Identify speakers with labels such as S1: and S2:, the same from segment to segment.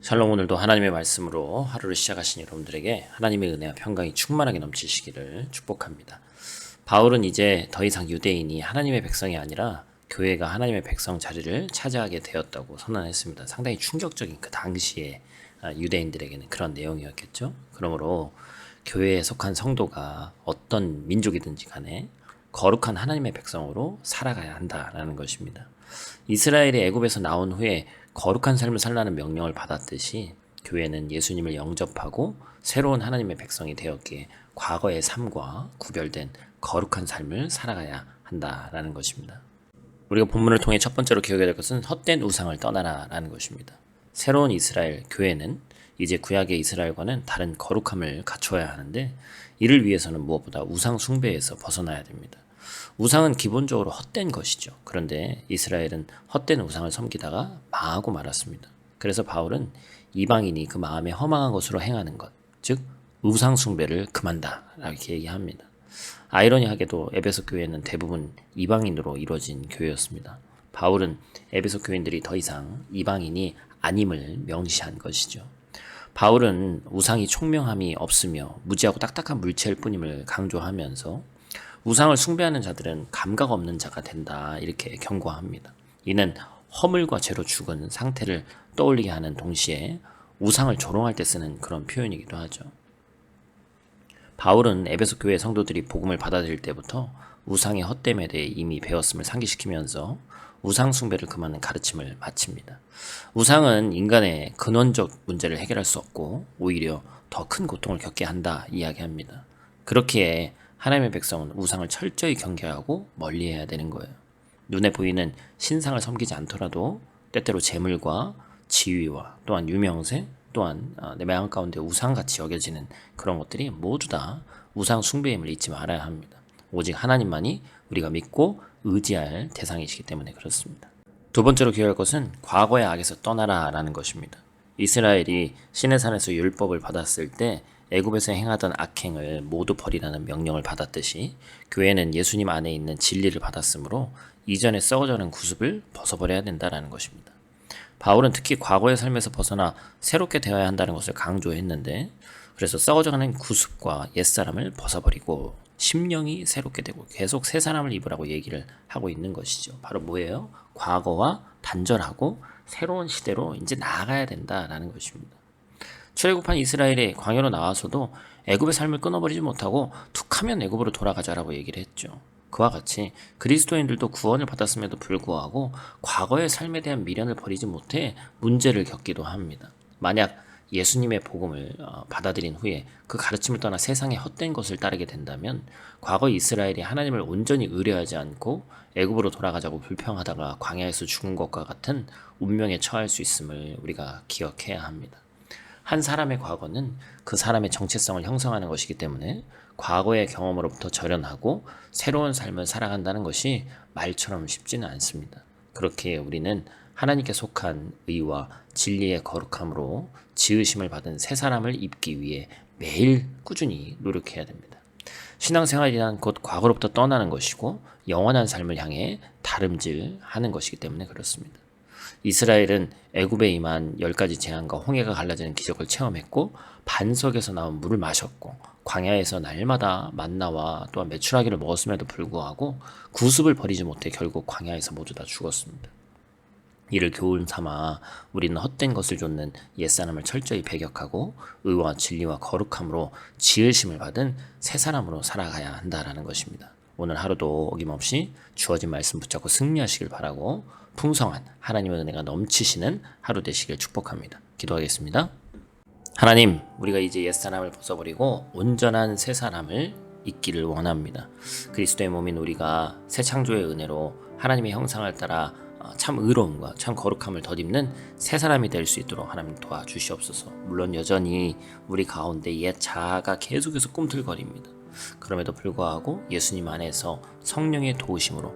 S1: 샬롬. 오늘도 하나님의 말씀으로 하루를 시작하신 여러분들에게 하나님의 은혜와 평강이 충만하게 넘치시기를 축복합니다. 바울은 이제 더 이상 유대인이 하나님의 백성이 아니라 교회가 하나님의 백성 자리를 차지하게 되었다고 선언했습니다. 상당히 충격적인 그 당시에 유대인들에게는 그런 내용이었겠죠. 그러므로 교회에 속한 성도가 어떤 민족이든지 간에 거룩한 하나님의 백성으로 살아가야 한다라는 것입니다. 이스라엘이 애굽에서 나온 후에 거룩한 삶을 살라는 명령을 받았듯이 교회는 예수님을 영접하고 새로운 하나님의 백성이 되었기에 과거의 삶과 구별된 거룩한 삶을 살아가야 한다라는 것입니다. 우리가 본문을 통해 첫 번째로 기억해야 될 것은 헛된 우상을 떠나라라는 것입니다. 새로운 이스라엘 교회는 이제 구약의 이스라엘과는 다른 거룩함을 갖추어야 하는데 이를 위해서는 무엇보다 우상 숭배에서 벗어나야 됩니다. 우상은 기본적으로 헛된 것이죠. 그런데 이스라엘은 헛된 우상을 섬기다가 망하고 말았습니다. 그래서 바울은 이방인이 그 마음에 허망한 것으로 행하는 것, 즉 우상 숭배를 금한다 이렇게 얘기합니다. 아이러니하게도 에베소 교회는 대부분 이방인으로 이루어진 교회였습니다. 바울은 에베소 교인들이 더 이상 이방인이 아님을 명시한 것이죠. 바울은 우상이 총명함이 없으며 무지하고 딱딱한 물체일 뿐임을 강조하면서 우상을 숭배하는 자들은 감각 없는 자가 된다 이렇게 경고합니다. 이는 허물과 죄로 죽은 상태를 떠올리게 하는 동시에 우상을 조롱할 때 쓰는 그런 표현이기도 하죠. 바울은 에베소 교회 성도들이 복음을 받아들일 때부터 우상의 헛됨에 대해 이미 배웠음을 상기시키면서 우상 숭배를 금하는 가르침을 마칩니다. 우상은 인간의 근원적 문제를 해결할 수 없고 오히려 더 큰 고통을 겪게 한다 이야기합니다. 그렇기에 하나님의 백성은 우상을 철저히 경계하고 멀리해야 되는 거예요. 눈에 보이는 신상을 섬기지 않더라도 때때로 재물과 지위와 또한 유명세 또한 내 마음 가운데 우상같이 여겨지는 그런 것들이 모두 다 우상 숭배임을 잊지 말아야 합니다. 오직 하나님만이 우리가 믿고 의지할 대상이시기 때문에 그렇습니다. 두 번째로 기억할 것은 과거의 악에서 떠나라 라는 것입니다. 이스라엘이 시내산에서 율법을 받았을 때 애굽에서 행하던 악행을 모두 버리라는 명령을 받았듯이 교회는 예수님 안에 있는 진리를 받았으므로 이전에 썩어져는 구습을 벗어버려야 된다는 것입니다. 바울은 특히 과거의 삶에서 벗어나 새롭게 되어야 한다는 것을 강조했는데 그래서 썩어져가는 구습과 옛사람을 벗어버리고 심령이 새롭게 되고 계속 새 사람을 입으라고 얘기를 하고 있는 것이죠. 바로 뭐예요? 과거와 단절하고 새로운 시대로 이제 나아가야 된다라는 것입니다. 출애굽한 이스라엘이 광야로 나와서도 애굽의 삶을 끊어버리지 못하고 툭하면 애굽으로 돌아가자라고 얘기를 했죠. 그와 같이 그리스도인들도 구원을 받았음에도 불구하고 과거의 삶에 대한 미련을 버리지 못해 문제를 겪기도 합니다. 만약 예수님의 복음을 받아들인 후에 그 가르침을 떠나 세상의 헛된 것을 따르게 된다면 과거 이스라엘이 하나님을 온전히 의뢰하지 않고 애굽으로 돌아가자고 불평하다가 광야에서 죽은 것과 같은 운명에 처할 수 있음을 우리가 기억해야 합니다. 한 사람의 과거는 그 사람의 정체성을 형성하는 것이기 때문에 과거의 경험으로부터 절연하고 새로운 삶을 살아간다는 것이 말처럼 쉽지는 않습니다. 그렇게 우리는 하나님께 속한 의와 진리의 거룩함으로 지으심을 받은 새 사람을 입기 위해 매일 꾸준히 노력해야 됩니다. 신앙생활이란 곧 과거로부터 떠나는 것이고 영원한 삶을 향해 다름질하는 것이기 때문에 그렇습니다. 이스라엘은 애굽에 임한 10가지 재앙과 홍해가 갈라지는 기적을 체험했고 반석에서 나온 물을 마셨고 광야에서 날마다 만나와 또한 메추라기를 먹었음에도 불구하고 구습을 버리지 못해 결국 광야에서 모두 다 죽었습니다. 이를 교훈 삼아 우리는 헛된 것을 좇는 옛사람을 철저히 배격하고 의와 진리와 거룩함으로 지으심을 받은 새 사람으로 살아가야 한다라는 것입니다. 오늘 하루도 어김없이 주어진 말씀 붙잡고 승리하시길 바라고 풍성한 하나님의 은혜가 넘치시는 하루 되시길 축복합니다. 기도하겠습니다. 하나님, 우리가 이제 옛사람을 벗어버리고 온전한 새 사람을 입기를 원합니다. 그리스도의 몸인 우리가 새 창조의 은혜로 하나님의 형상을 따라 참 의로움과 참 거룩함을 덧입는 새 사람이 될 수 있도록 하나님 도와주시옵소서. 물론 여전히 우리 가운데 옛 자아가 계속해서 꿈틀거립니다. 그럼에도 불구하고 예수님 안에서 성령의 도우심으로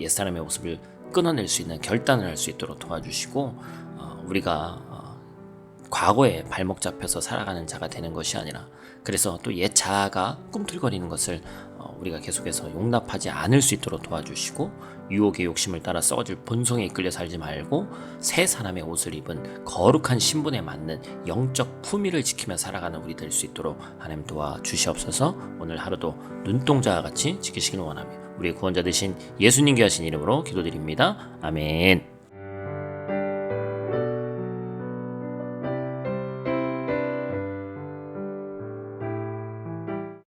S1: 옛사람의 모습을 끊어낼 수 있는 결단을 할 수 있도록 도와주시고 우리가 과거에 발목 잡혀서 살아가는 자가 되는 것이 아니라 그래서 또 옛 자아가 꿈틀거리는 것을 우리가 계속해서 용납하지 않을 수 있도록 도와주시고 유혹의 욕심을 따라 썩어질 본성에 이끌려 살지 말고 새 사람의 옷을 입은 거룩한 신분에 맞는 영적 품위를 지키며 살아가는 우리 될 수 있도록 하나님 도와주시옵소서. 오늘 하루도 눈동자와 같이 지키시기를 원하며 우리의 구원자 되신 예수님 귀하신 이름으로 기도드립니다. 아멘.